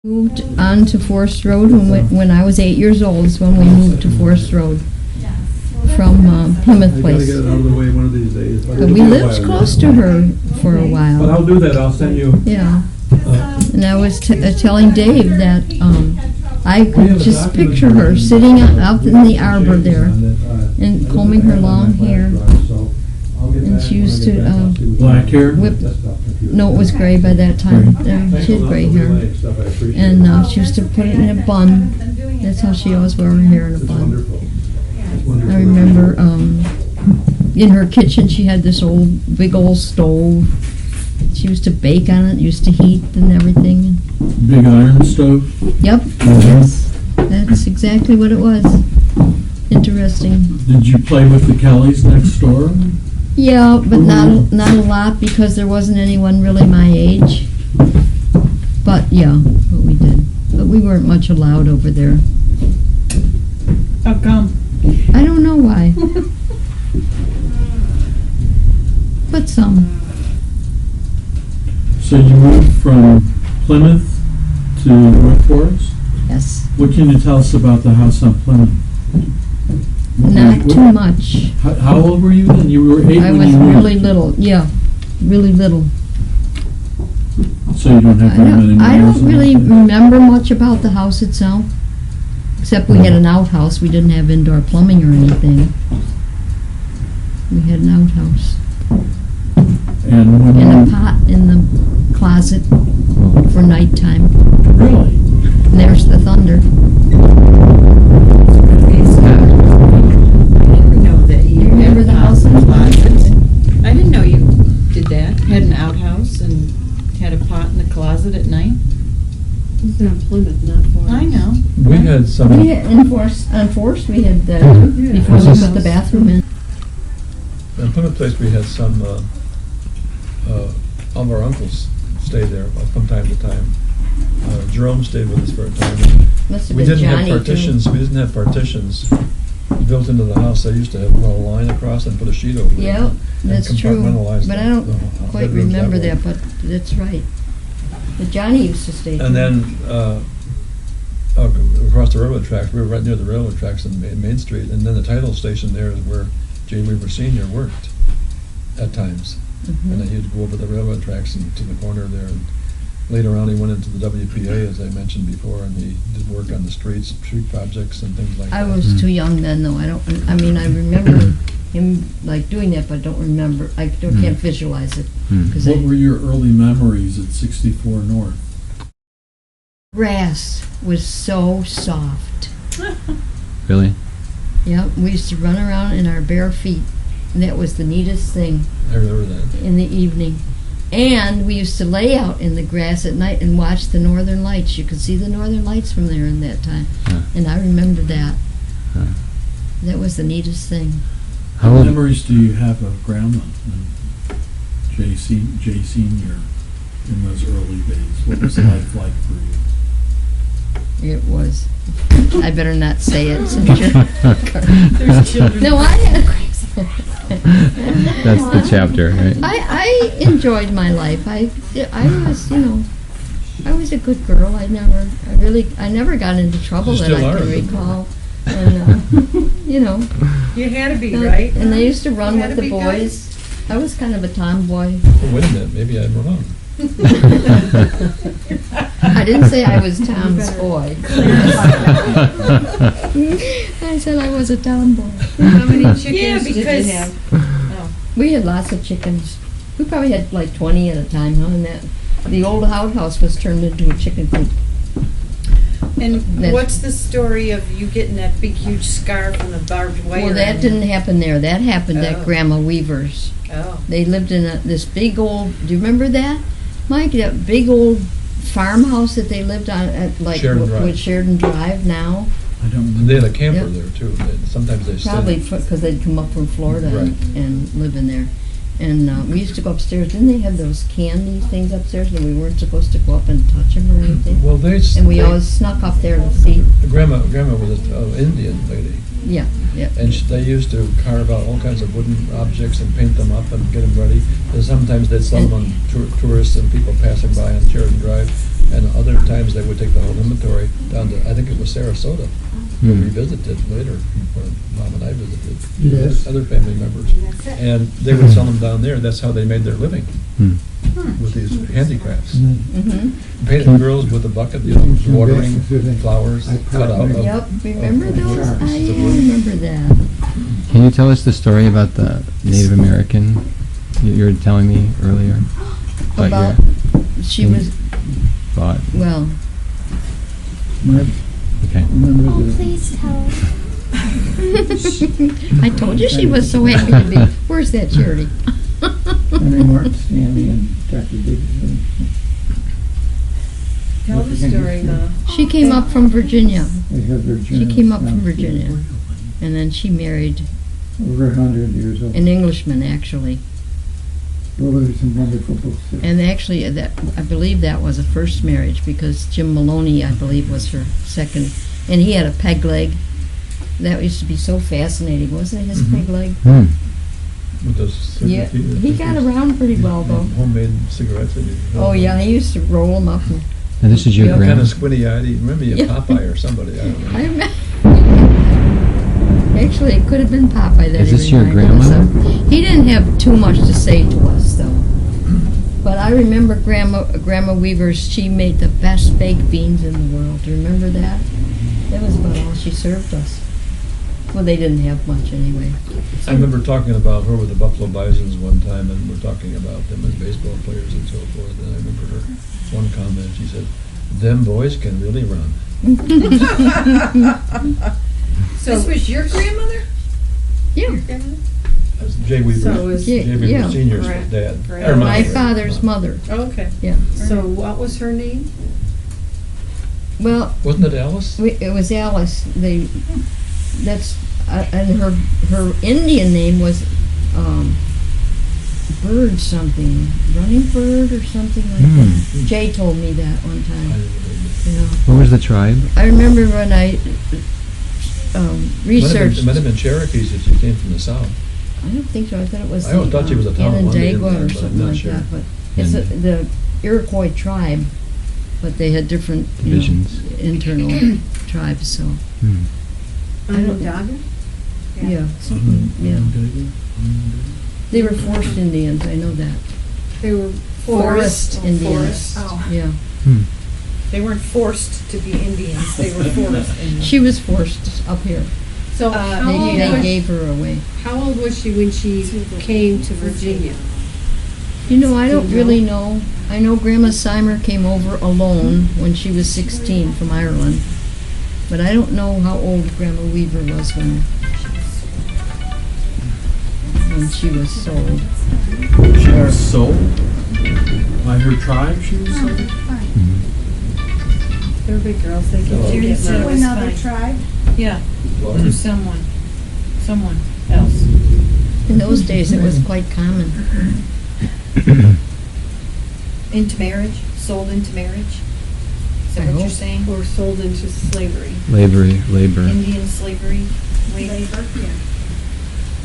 Moved on to Forest Road when I was 8 years old is when we moved to Forest Road from Plymouth I gotta Place. get it out of the way one of these days. But we lived close to her for a But while. I'll do that, I'll send you. Yeah. And I was telling Dave that I could just picture her sitting out in the arbor there and combing her long hair. And she used to Black hair? whip. No, it was gray by that time. She had gray hair. And she used to put it in a bun. That's how she always wore her hair in a bun. I remember in her kitchen she had this big old stove. She used to bake on it, used to heat and everything. Big iron stove? Yep, yes, that's exactly what it was. Interesting. Did you play with the Kellys next door? Yeah, but not a lot because there wasn't anyone really my age. But yeah, what we did. But we weren't much allowed over there. How come? I don't know why. But some. So you moved from Plymouth to North Forest? Yes. What can you tell us about the house on Plymouth? Not too much. How old were you then? You were 8 I when was you moved. really little, yeah, really little. So you don't have very many I memories don't of really it? remember much about the house itself, except we had an outhouse. We didn't have indoor plumbing or anything. We had an outhouse. And when And a you, pot in the closet for nighttime. really? And there's the thunder. I didn't know that you You remember had the house in the closet. I didn't know you did that. Had an outhouse and had a pot in the closet at night. It's on Plymouth, not Forest. I know. We had some. We had on Forest, we had that before we put the bathroom in. In Plymouth Place, we had some, all of our uncles stayed there from time to time. Jerome stayed with us for a time. Must have We been didn't have Johnny too. partitions, we didn't have partitions built into the house. They used to have run a line across and put a sheet over it. Yeah, that's true. compartmentalize But I the- don't the quite bedrooms that remember way. that, but that's right. But Johnny used to stay And there. then, across the railroad tracks, we were right near the railroad tracks in Main Street, and then the title station there is where J. Weaver Senior worked at times. Mhm. And then he'd go over the railroad tracks and to the corner there, and later on he went into the WPA, as I mentioned before, and he did work on the street projects and things like that. I was too young then, though. I mean, I remember him like doing that, but I don't remember. I can't visualize it. 'Cause What were your early memories at 64 North? grass was so soft. Really? Yep, we used to run around in our bare feet. And that was the neatest thing I remember that. in the evening. And we used to lay out in the grass at night and watch the northern lights. You could see the northern lights from there in that time. Huh. And I remember that. Huh. That was the neatest thing. How What old? memories do you have of Grandma and Jay Senior in those early days? What was life like for you? It was. I better not say it. Since you're There's children. no, I That's the chapter, right? I enjoyed my life. I was, I was a good girl. I never got into trouble You that still I are can a good recall. And, You had to be, right? And they used to run You had with to the be good. boys. I was kind of a tomboy. Oh, wait a minute, maybe I'm wrong. I didn't say I was Tom's boy. I said I was a tomboy. How many Yeah, chickens did because you have? We had lots of chickens. We probably had like 20 at a time, huh? And the old outhouse was turned into a chicken coop. And That's- what's the story of you getting that big huge scar from the barbed wire? Well, that didn't happen there. That happened at Oh. Grandma Weaver's. Oh. They lived in this big old. Do you remember that, Mike? That big old farmhouse that they lived on at like Sheridan Drive. with Sheridan Drive now. I don't And they had a camper Yep. there too. Sometimes they stayed. Probably because they'd come up from Florida Right. and live in there. And we used to go upstairs. Didn't they have those candy things upstairs that we weren't supposed to go up and touch them or anything? Well, And we always snuck up there to see. Grandma was an Indian lady. Yeah, yeah. And they used to carve out all kinds of wooden objects and paint them up and get them ready. And sometimes they'd sell them on tourists and people passing by on Sheridan Drive. And other times they would take the whole inventory down to, I think it was Sarasota, where we visited later, when Mom and I visited. Yes. Other family members. And they would sell them down there. That's how they made their living, Hmm. with these handicrafts. Mm-hmm. Painted girls with a bucket, watering flowers cut out of. Yep, remember those? sharks. I remember that. Can you tell us the story about the Native American you were telling me earlier? About, she was, thought. well, Okay. Please tell. I told you she was so happy to be. Where's that Charity? Henry Martin Stanley and Dr. Davidson. Tell the story, Ma. She came up from Virginia, They have their She journals came up down from through Virginia. and then she married Over 100 years old. an Englishman, actually. Well, there's some wonderful books there. And actually, that I believe that was a first marriage, because Jim Maloney, I believe, was her second. And he had a peg leg. That used to be so fascinating, wasn't it, his Mhm. peg leg? Hmm. With those Yeah, he got around pretty well, though. Homemade cigarettes. that he- Oh, yeah, he used to roll them up. And Now this is your Yeah. Kind grandma. of squinty-eyed. Remember you Yeah. Popeye or somebody, I don't know. I Actually, it could have been Popeye that Is he this your reminded us of. grandmother? He didn't have too much to say to us, though. But I remember Grandma Weaver's, she made the best baked beans in the world. Do you remember that? That was about all she served us. Well, they didn't have much anyway. I remember talking about her with the Buffalo Bisons one time, and we're talking about them as baseball players and so forth. And I remember her one comment. She said, "Them boys can really run." This was your grandmother? Yeah, That's Jay Weaver. So it was- Jay Weaver Yeah. Senior's Grand- dad. grand- Or my mom. father's mother. Oh, okay. Yeah. So what was her name? Well, Wasn't it Alice? it was Alice. And her Indian name was Bird something, Running Bird or something like that. Jay told me that one I time. don't know. Yeah. What was the tribe? I remember when I researched. It might have been Cherokees if she came from the south. I don't think so. I thought it was I always thought she was a Tonawanda Indian, Onondaga or but I'm something not like sure. that. But it's the Iroquois tribe, but they had different Divisions. internal tribes. So Hmm. Onondaga? yeah, something, yeah. They were forest Indians. I know that. They were Forest Indians. Oh. Yeah, Hmm. They weren't forced to be Indians, they were forced Indians. she was forced up here. So how old They was gave her away. How old was she when she came to Virginia? You know, I don't Do you really know. I know Grandma Simer came over alone when she was 16 from Ireland. But I don't know how old Grandma Weaver was when she was sold. She was sold? By her tribe, she was sold? They're big girls, they can Oh. get To married. another tribe? Yeah, to someone else. In those days, it was quite common. Into marriage, sold into marriage? Is I that what you're hope. saying? Or sold into slavery? Labor. Indian slavery? Labor?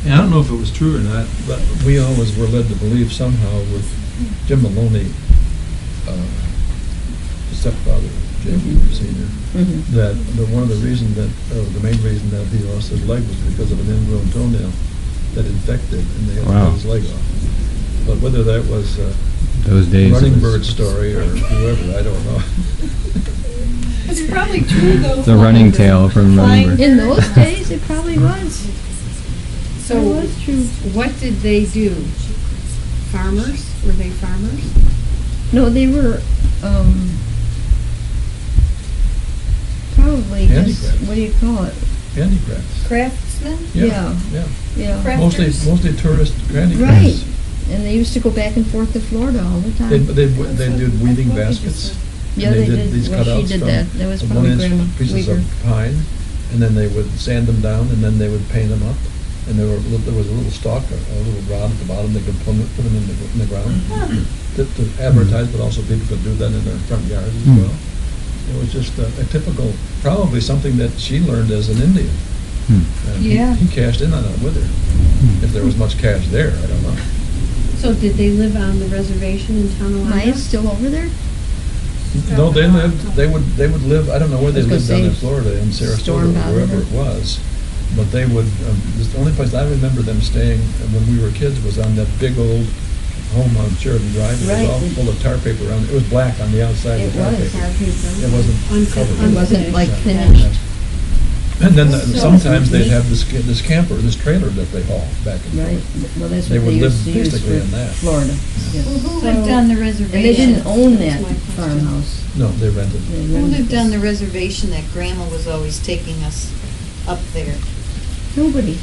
Yeah, I don't know if it was true or not, but we always were led to believe somehow with Jim Maloney, the stepfather, Jay Weaver Senior, Mhm. that one of the reason that, the main reason that he lost his leg was because of an ingrown toenail that infected, and they had to Wow. cut his leg off. But whether that was Those days. it Running was Bird story or whoever, I don't know. It's probably true though. The running tail from Running Bird. In those days, it probably was. So It was true. what did they do? Farmers? Were they farmers? No, they were probably just, Handicrafts. what do you call it? Handicrafts. Craftsmen? Yeah. Yeah. Craft- Mostly tourist handicrafts. Right. And they used to go back and forth to Florida all the time. They did weaving baskets. Yeah, and they did. these Well, she cutouts did from that. That was of probably 1-inch Grandma pieces Weaver. of pine, and then they would sand them down, and then they would paint them up. And there was a little stalk, a little rod at the bottom. They could put them in the ground to advertise, but also people could do that in their front yards as well. It was just a typical, probably something that she learned as an Indian. And Yeah. he cashed in on it with her. If there was much cash there, I don't know. So did they live on the reservation in Tonawanda? Maya's still over there? No, they would live, I don't know where they I was lived gonna down in say, Florida, in Sarasota, Storm or Valley wherever there. it was. But they would, the only place I remember them staying when we were kids was on that big old home on Sheridan Drive. It Right. was all full of tar paper around, it was black on the outside It of the tar was. paper. It wasn't covered. It wasn't like Yeah. finished. And then So- sometimes they'd have this camper, this trailer that they haul back and Right, forth. well, that's They what they would live used to use basically for in that. Florida. Yeah. Well, who So- lived on the reservation? And they didn't own that That's my question. farmhouse. No, they rented. They Who rented lived this. on the reservation that Grandma was always taking us up there? Nobody.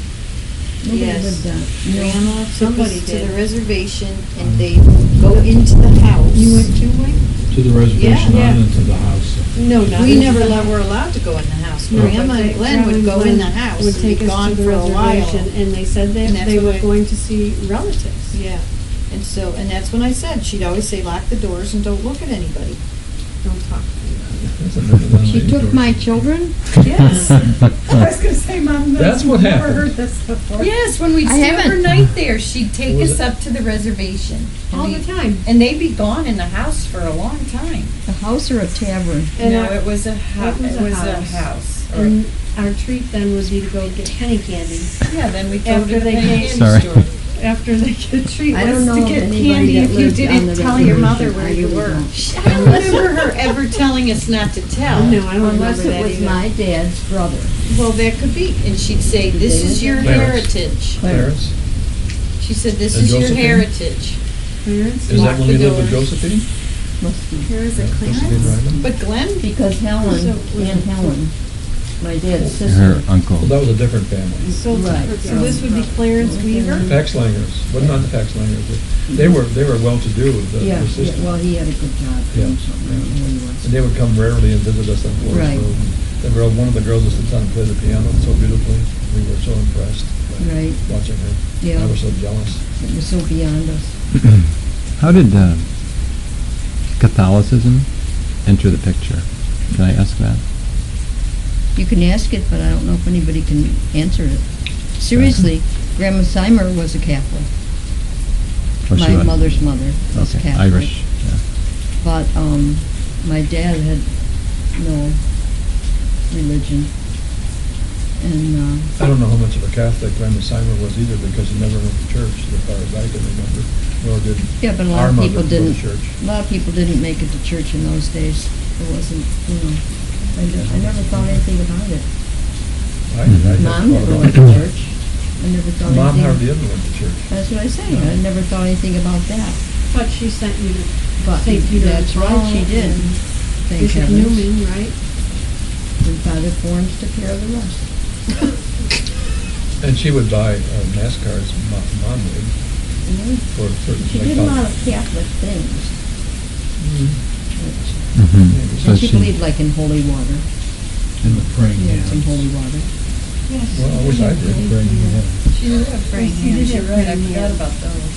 Nobody Yes. lived on. Grandma took somebody us to did. the reservation and they go into the house. You went too, Wayne? To the reservation, Yeah. not into the house. No, not. We in never the- were allowed to go in the house. No, Grandma but and they- Glenn would Grandma go and in the Glenn house would and take be us gone to the for a while. reservation, and they said And that that's they were what I- going to see relatives. Yeah, and so, and that's when I said, she'd always say, lock the doors and don't look at anybody. Don't talk. That's another one. She took my children? Yes. I was gonna say, Mom, That's what never happened. heard this before. Yes, when we'd I stay haven't. overnight there, she'd take Was us it- up to the reservation. All the time. And they'd be gone in the house for a long time. A house or a tavern? And No, our- it was a house, it was it a was a house. house. Or- And our treat then would be to go get penny candy. Yeah, then we'd go After to the they penny came- candy Sorry. store. After they get treat I don't was know to of get anybody candy that if you lived on didn't the tell your mother reservation. where I you really were. don't. I don't remember her ever telling us not to tell. No, I don't Unless remember it that was either. my dad's brother. Well, that could be. And she'd say, this is your Clarence. heritage. Clarence? She said, this And is your Josephine? heritage. Clarence? Is Lock that when the you lived with doors. Josephine? Must be. Here is a Josephine Clarence? Ryman? But Glenn, Because Helen, So- Aunt Helen, my dad's Her sister. uncle. Well, that was a different family. So, Right. so this would be Clarence Weaver? Paxlangers, but not the Paxlangers. They were well-to-do, the Yeah, sister. well, he had a good job doing Yeah, something. I don't know who he was. And they would come rarely and visit us on Forest Right. Road. The girl, one of the girls that sits down and plays the piano so beautifully. We were so impressed by Right. watching her. Yeah. I was so jealous. It was so beyond us. How did Catholicism enter the picture? Can I ask that? You can ask it, but I don't know if anybody can answer it. Seriously, Grandma Seimer was a Catholic. Or she My was- mother's mother was Okay, Catholic. Irish. Yeah. But my dad had no religion. And I don't know how much of a Catholic Grandma Simon was either because he never went to church as far as I can remember, nor did yeah, but a our lot of mother people go to didn't. church. A lot of people didn't make it to church in those days. It wasn't, I never thought anything about it. I Mhm. just Mom thought never about went it. to church. I never thought Mom anything. hardly ever went to church. That's what I say. I never thought anything about that. But she sent you to But St. Peter. that's and right, Paul she did. and Thank Bishop heavens. Newman, right? And Father Forms took care of the rest. And she would buy mass cards, Mom would, for certain. She like did a lot pub- of Catholic things. Mm-hmm. So And she believed like in holy water. In the praying She had some hands. holy water. Well, I wish I did. Praying hands. she did have praying She did hands, you're have right, I praying forgot hands. about those.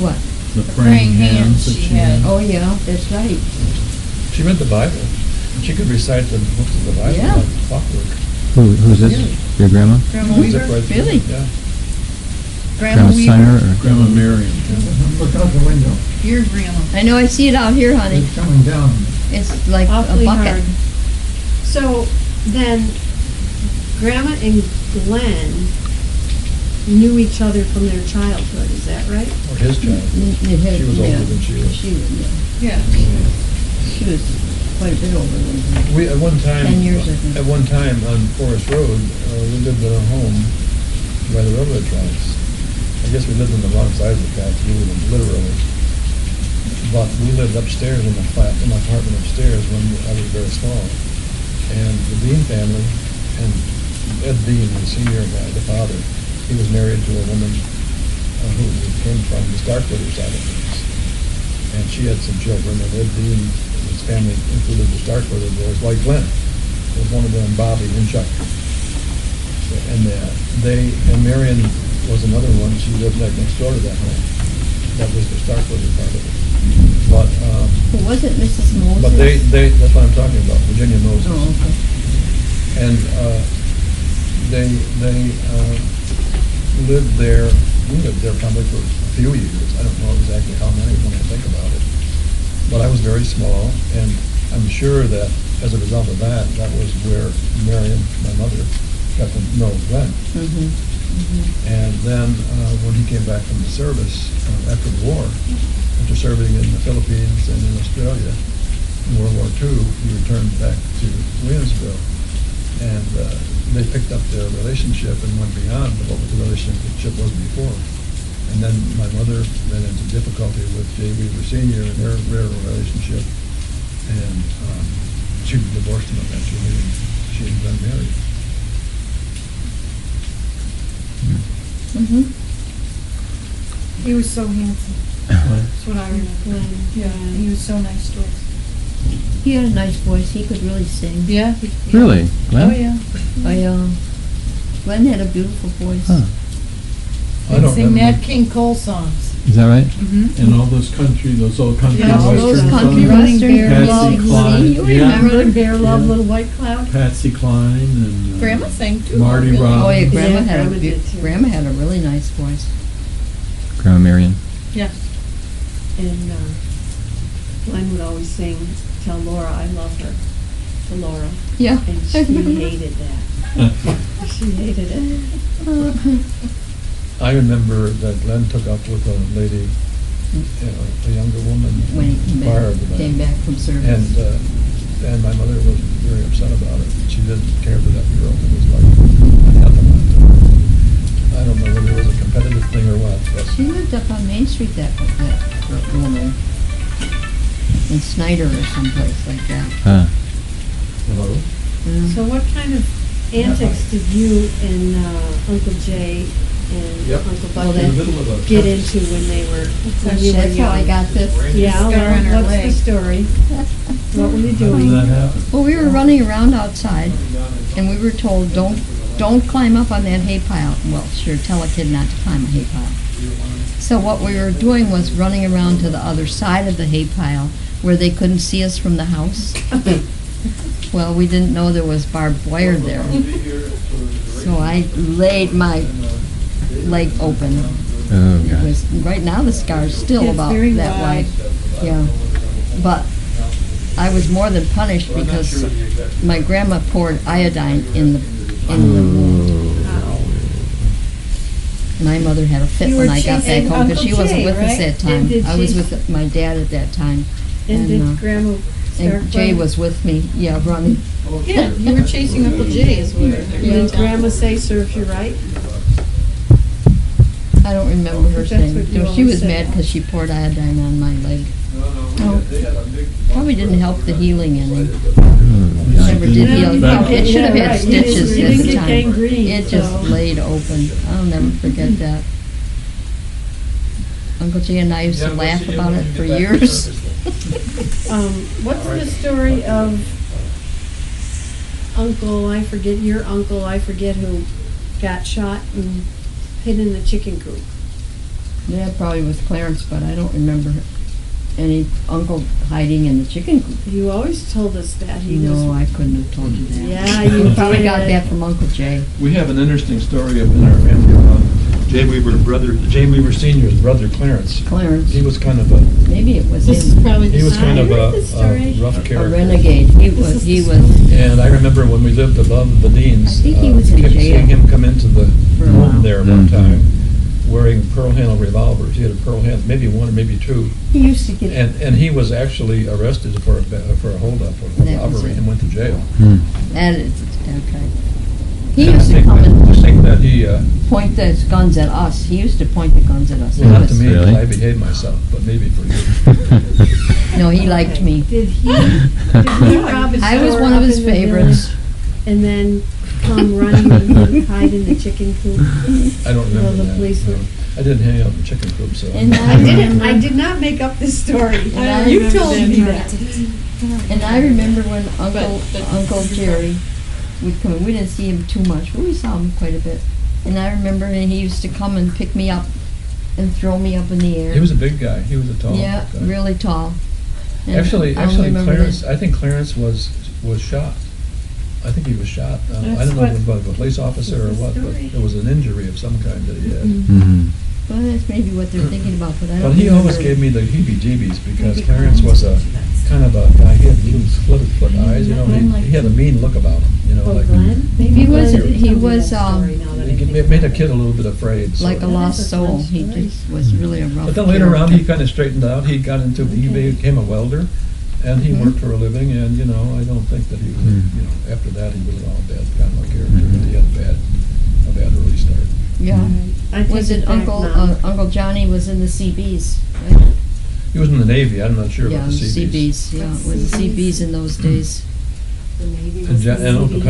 What? The praying hands that she had. Oh, yeah, that's right. She read the Bible. She could recite the books of the Bible Yeah. like clockwork. Who's this? Really? Your grandma? Grandma Zip Weaver? right through it, Really? Yeah. Grandma Weaver? Steiner or? Grandma Marion. Look out the window, Your grandma. I know, I see it out here, honey. it's coming down. It's like a Awfully bucket. hard. So then, Grandma and Glenn knew each other from their childhood, is that right? Or his child. It had- She was yeah. older than she was. Yeah. Yeah. She was quite a bit older than me. We, at one time. 10 years, I think. At one time on Forest Road, we lived in a home by the railroad tracks. I guess we lived on the wrong side of the tracks, literally. But we lived upstairs in the flat, in my apartment upstairs when I was very small. And the Dean family, and Ed Dean, the senior guy, the father, he was married to a woman who came from the Starkweather side of things. And she had some children, and Ed Dean, his family included the Starkweather boys, like Glenn. It was one of them, Bobby and Chuck. So, and Marion was another one. She lived right next door to that home. That was the Starkweather part of it. But, Was it Mrs. Moses? but that's what I'm talking about, Virginia Moses. Oh, okay. And they lived there, we lived there probably for a few years. I don't know exactly how many when I think about it. But I was very small, and I'm sure that as a result of that, that was where Marion, my mother, got to know Glenn. And then when he came back from the service after the war, after serving in the Philippines and in Australia in World War II, he returned back to Williamsville. And they picked up their relationship and went beyond what the relationship was before. And then my mother ran into difficulty with J. Weaver Sr. and their relationship. And she divorced him eventually, and she and Glenn married. He was so handsome. That's what I remember. Yeah, he was so nice to us. He had a nice voice. He could really sing. Yeah. Really? Glenn? Oh, yeah. Glenn had a beautiful voice. Huh. I He'd don't sing remember. Nat King Cole songs. Is that right? And all those old country Yeah, all western Those songs. country Running western Bear, Patsy love, Cline, you yeah. remember? Running Bear, Love, Yeah. Little White Cloud. Patsy Cline and Grandma sang too. Marty really. Robb. Oh, yeah, Grandma Yeah, had Grandma did too. Grandma had a really nice voice. Grandma Marion. Yeah. And Glenn would always sing, tell Laura I love her, to Laura. Yeah. And she hated that. She hated it. I remember that Glenn took up with a lady, a younger woman, When he came prior back, to that. came back from service. And my mother was very upset about it. She didn't care for that girl. It was like anathema to her. I don't know whether it was a competitive thing or what, but She lived up on Main Street, that woman. In Snyder or someplace like that. Huh. Hello? So what kind of antics did you and Uncle Jay and Yep. Uncle Well, Bud that- get into when they were, when you were That's how I young? got this. Yeah, Scar on her well, what's the leg. story? What were you How did doing? that happen? Well, we were running around outside, and we were told, don't climb up on that hay pile. Well, sure, tell a kid not to climb a hay pile. So what we were doing was running around to the other side of the hay pile where they couldn't see us from the house. Well, we didn't know there was barbed wire there. So I laid my leg open. Oh, It God. was, right now the scar's still It's about very that wide. wide. Yeah. But I was more than punished because my grandma poured iodine in the wound. My mother had a fit You when were I got back chasing home because she Uncle wasn't Jay, with us right? that time. And did I was she- with my dad at that time. And did Grandma start And Jay running? was with me, yeah, running. Yeah, you were chasing Uncle Jay as well. Did Grandma say, serves you right? I don't remember her That's saying. what you No, she always was said. mad because she poured iodine on my leg. Probably didn't help the healing any. Never did Yeah, heal. you Back- It should have Yeah, had right. You didn't- stitches you at didn't the get time. gangrene, It just so- laid open. I'll never forget that. Uncle Jay and I used to laugh about it for years. What's the story of Uncle, I forget, your uncle, I forget who, got shot and hid in the chicken coop? That probably was Clarence, but I don't remember any uncle hiding in the chicken coop. You always told us that he was. No, I couldn't have told you that. Yeah, you Probably got did. that from Uncle Jay. we have an interesting story in our family about J. Weaver Sr.'s brother Clarence. Clarence, He was kind of a maybe it was This is him. probably He the was kind of I heard this story. a rough A character. renegade. He was, And I remember when we lived above the Deans, I think he was in jail seeing him come into the for a while. room there one Mhm. time, wearing pearl handle revolvers. He had a pearl handle, maybe one or maybe two. he used to get, And he was actually arrested for a holdup or That was robbery it. and went to jail. Hmm. that is, okay. He And I used to think come that- and I think that he, point those guns at us. He used to point the guns at us. He well, not to was- me, 'cause Really? I behaved myself, but maybe for you. No, he liked me. Did he rob his I was store one of up his in the favorites. village And then come running and hide in the chicken coop? I don't remember Well, the that. police no. were- I didn't hang out in the chicken coop, so. And I did not make up this story. And I You remember told that me part. that. And I remember when But- Uncle Jerry would come in. We didn't see him too much, but we saw him quite a bit. And I remember he used to come and pick me up and throw me up in the air. He was a big guy. He was a tall Yeah, guy. really tall. And Actually, I remember Clarence, that. I think Clarence was shot. I think he was shot. I That's don't know if it what- was a police officer or what, but it was an injury of some kind that he had. Mhm. Well, that's maybe what they're thinking about, but I don't But he always remember. gave me the heebie-jeebies because Clarence was a kind of a guy, he had little split eyes, you know, he had a mean look about him, you know, Oh, like. Glenn? Maybe He was- Glenn he told me was, that story now that I It think made about a it. kid a little bit afraid. so- Like a lost soul. He just was really a rough But then later on, he character. kind of straightened out. He got into, he became a welder, and he worked for a living, and, you know, I don't think that he was, you know, after that, he was all bad kind of a character, but he had a bad early start. Yeah. I take Was it back Uncle, now. Uncle Johnny was in the CBs, right? He was in the Navy, I'm not sure Yeah, about the the CBs. CBs, yeah, it was the CBs in those days. The Navy And was the And Uncle CBs.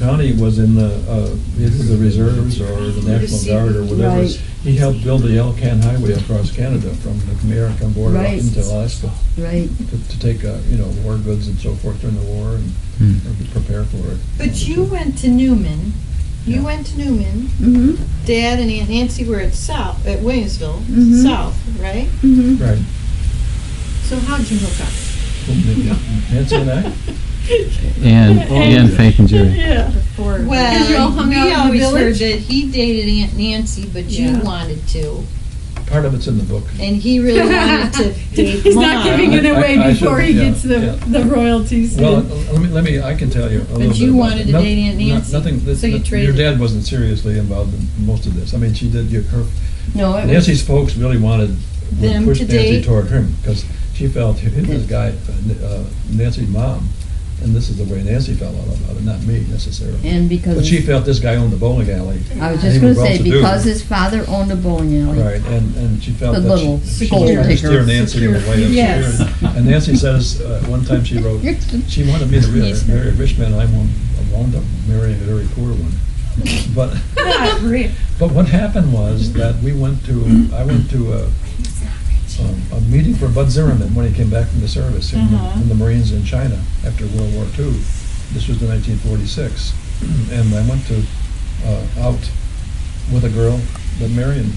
Connie was in either the reserves or the National Guard or whatever. Right. He helped build the Elkhorn Highway across Canada from the American border up Right. into Alaska Right. to take, you know, war goods and so forth during the war and prepare for it. But you went to Newman. Yeah. You went to Newman. Mm-hmm, Dad and Aunt Nancy were at Williamsville, Mhm. South, right? mm-hmm. Right. So how'd you hook up? Nancy and I? And Faith and Jerry. Yeah. Before. Well, you all hung we out in the always heard village? that he dated Aunt Nancy, but you Yeah. wanted to, Part of it's in the book. and he really wanted to date He's Mom. not giving it I- away I before he should- yeah, gets yeah. the royalties. Well, let me, I can tell you a little bit. But you about wanted it. to No- date Aunt no- Nancy, Nothing, so you your traded. dad wasn't seriously involved in most of this. I mean, she did, her, No, it was, Nancy's folks really wanted, Them pushed to Nancy date? toward him, because she felt, here's this guy, Nancy's mom, and this is the way Nancy felt about it, not me necessarily. and because. But she felt this guy owned the bowling alley. I was and just he gonna was say, well-to-do. because his father owned a bowling alley. Right, and she felt The that little she was gold trying to digger. steer Nancy in the way of Yes. security. And Nancy says, one time she wrote, she wanted me to marry a rich man, I wound up marrying a very poor one. But, Not real. but what happened was that I went to a meeting for Bud Zimmerman when he came back from the service in the Marines in China after World War II. This was in 1946. And I went to, out with a girl that Marion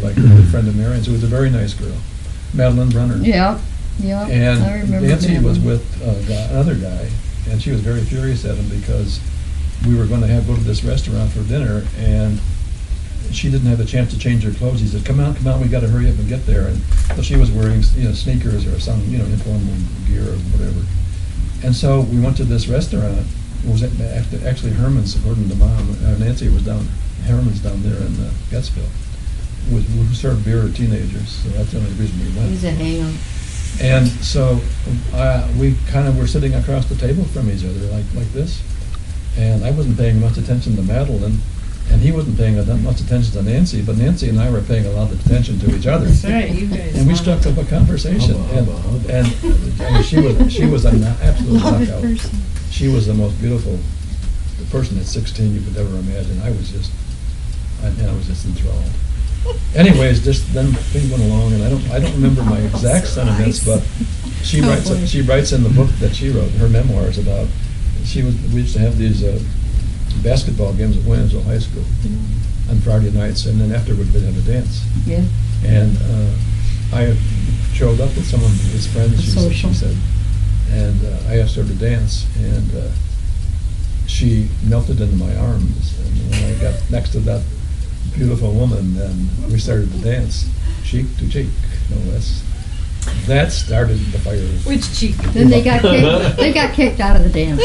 liked, a good friend of Marion's, who was a very nice girl, Madeline Brunner. Yeah, yeah, I And remember Nancy that was one. with another guy, and she was very furious at him because we were going to go to this restaurant for dinner, and she didn't have a chance to change her clothes. He said, come on, we got to hurry up and get there. And so she was wearing, sneakers or some, informal gear or whatever. And so we went to this restaurant. It was actually Herman's, according to Mom. Nancy was Herman's down there in Gettsville. We served beer to teenagers, so that's the only reason we He went. was a hang-up. And so we kind of were sitting across the table from each other like this. And I wasn't paying much attention to Madeline, and he wasn't paying much attention to Nancy, but Nancy and I were paying a lot of attention to each other. That's right, you guys. And we struck up a conversation. And I mean, she was an absolute Lovely knockout. person. She was the most beautiful person at 16 you could ever imagine. I was just enthralled. Anyways, just then things went along, and I don't remember my exact sentiments, but she writes in the book that she wrote, her memoirs about, we used to have these basketball games at Williamsville High School on Friday nights, and then afterward we'd have a dance. Yeah. And I showed up with some of his friends, she Social. said, and I asked her to dance, and she melted into my arms. And when I got next to that beautiful woman, then we started to dance, cheek to cheek, no less. That started the fire. Which cheek? Then they got kicked out of the dance.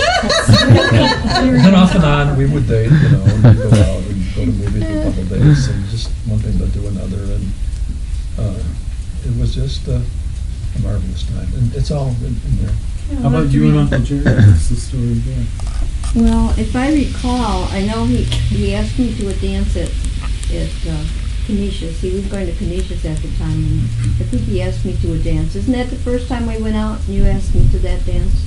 And then off and on, we would date, and we'd go out and go to movies for a couple of days, and just one thing led to another, and it was just a marvelous time, and it's all in there. How about you and Uncle Jerry? What's the story there? Well, if I recall, I know he asked me to a dance at Canisius. He was going to Canisius at the time, and I think he asked me to a dance. Isn't that the first time we went out and you asked me to that dance?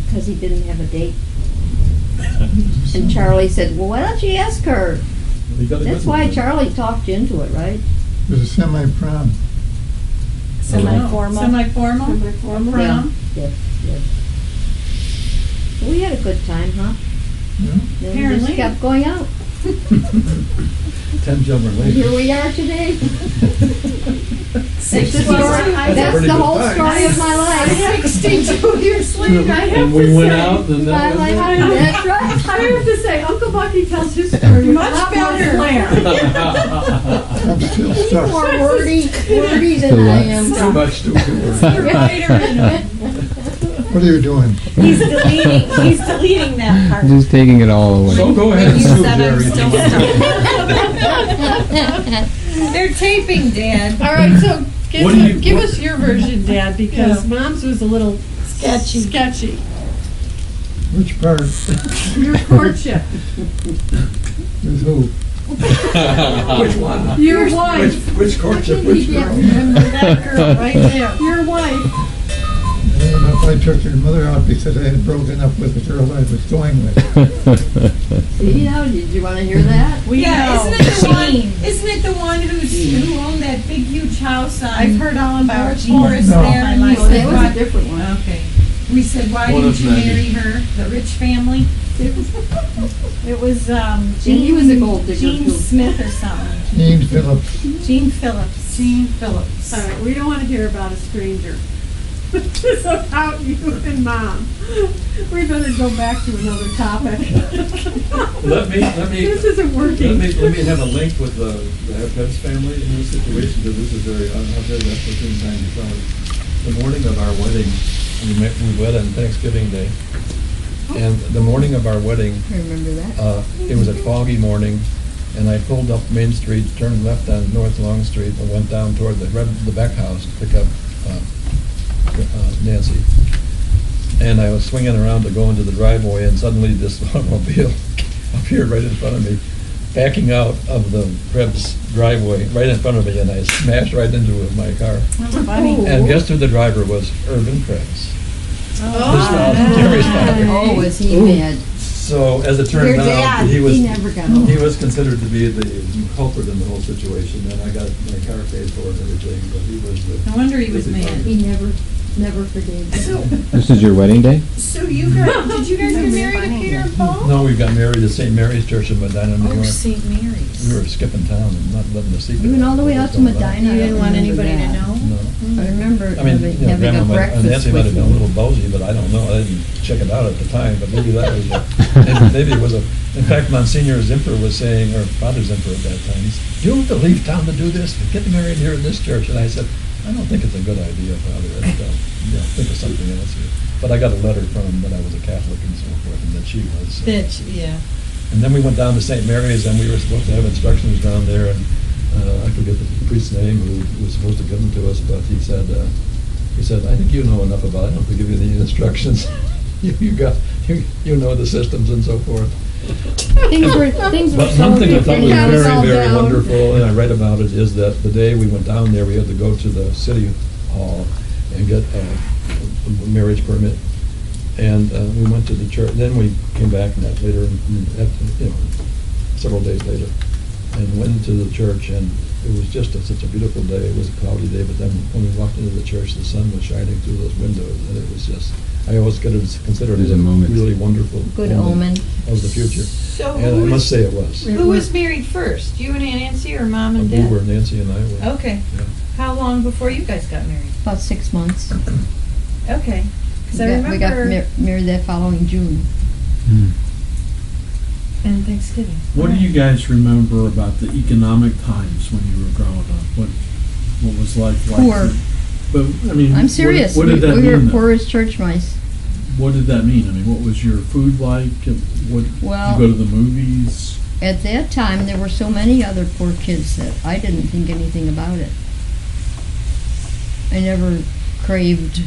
Because he didn't have a date. And Charlie said, well, why don't you ask her? That's why Charlie talked you into it, right? It was a semi-prom. Semi-formal? Semi-formal? Semi-formal? Prom? Yes, yes. So we had a good time, huh? Yeah. Then we just Apparently. kept going out. 10 children And later. here we are today. Six That's the years. story- That's Pretty the good whole time. story of my life. 62 years Wait, I have And to we went say- out, and that was it. That's right. I have to say, Uncle Bucky tells his story with a Much lot more better. flair. I'm still stuck. More wordy than Still I what? am. Too much, too good. Writer in him. What are you doing? He's deleting that part. Just taking it all away. So go ahead and You sue said I'm Jerry. still They're taping, Dad. All right, so What do you- give what- us your version, Dad, because Mom's was a little sketchy. Which part? Your courtship, With who? Which one? your wife, Which courtship, which girl? that girl right there, your wife. I don't know if I took your mother out because I had broken up with the girl I was going with. See, now, did you want to hear that? Yeah, isn't it the one who owned that big huge house on? I've heard all about it. Forest No. there. And we Oh, said, that was why- a different one. Okay. We said, why One didn't of you many. marry her, the rich family? It was, he was a gold digger, Jean too. Smith or something. Jean Phillips. Jean Phillips. Jean Phillips. All right, we don't want to hear about a stranger. This is about you and Mom. We better go back to another topic. Let me. This isn't working. Let me have a link with the Hebbs family in this situation, because this is very, I'll tell you that for 10 times you tell it. The morning of our wedding, we wed on Thanksgiving Day, and the morning of our wedding, I remember that. it was a foggy morning, and I pulled up Main Street, turned left on North Long Street, and went down toward the Beck house to pick up Nancy. And I was swinging around to go into the driveway, and suddenly this automobile appeared right in front of me, backing out of the Krebs driveway, right in front of me, and I smashed right into my car. Funny. And guess who the driver was? Urban Krebs. Oh, Jerry's father. Oh, was he mad? So as it turned Your out, dad, he was he never got home. he was considered to be the culprit in the whole situation, and I got my car paid for and everything. But he was the. No wonder he was mad. He never forgave that. So, This is your wedding day? so you guys, did you guys get married to Peter and Paul? No, we got married at St. Mary's Church in Medina, New Oh, York. St. Mary's. We were skipping town and not letting the secret. We went all the way out to what was going on. Medina. You didn't want anybody to know? No. I remember I mean, having you know, having a Grandma, breakfast Nancy might have with been a me. little ballsy, but I don't know. I didn't check it out at the time, but maybe that was maybe it was in fact, Monsignor Zimper was saying, or Father Zimper at that time, he said, "You have to leave town to do this, get married here in this church." And I said, "I don't think it's a good idea, Father. Think of something else here." But I got a letter from him that I was a Catholic and so forth, and that she was. So. Yeah. And then we went down to St. Mary's, and we were supposed to have instructions down there, and I forget the priest's name who was supposed to give them to us, but he said, "I think you know enough about it. I don't have to give you the instructions. you know the systems and so forth." Things were But so one thing I good. thought It had us was all very, very down. wonderful, and I read about it, is that the day we went down there, we had to go to the city hall and get a marriage permit. And we went to the church, then we came back and that later, several days later, and went into the church, and it was just such a beautiful day. It was a cloudy day, but then when we walked into the church, the sun was shining through those windows, and it was just, I always consider it There's a a moment. really wonderful Good omen. of the future. So And I must say it was. who was married first? You and Aunt Nancy or Mom and We Dad? were, Nancy and I were. Okay. Yeah. How long before you guys got married? About 6 months. Okay. Because I We got remember. married that following June. And Thanksgiving. What do you guys remember about the economic times when you were growing up? What was life like? Poor. But, I mean. I'm serious. What did that we mean? were though? poor as church mice. What did that mean? I mean, what was your food like? What, Well- did you go to the movies? At that time, there were so many other poor kids that I didn't think anything about it. I never craved,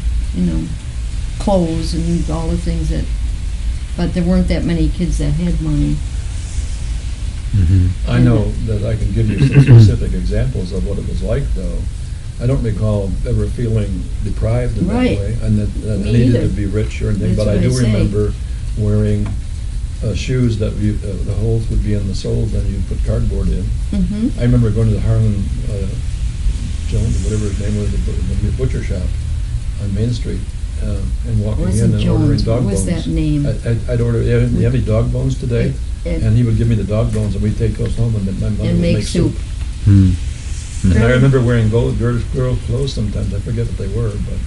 clothes and all the things but there weren't that many kids that had money. I know that I can give you some specific examples of what it was like, though. I don't recall ever feeling deprived in that Right. way, and that I Me needed either. to be rich or anything, That's but I what do I say. remember wearing shoes that the holes would be in the soles, and you'd put cardboard in. Mm-hmm. I remember going to the Harlan Jones, or whatever his name was, the butcher shop on Main Street, and walking in Wasn't and ordering Jones. dog What was bones. that name? I'd order, "Do you have any dog bones today?" And he would give me the dog bones, and we'd take those home, and my mother And would make soup. And I remember wearing girl clothes sometimes. I forget what they were, but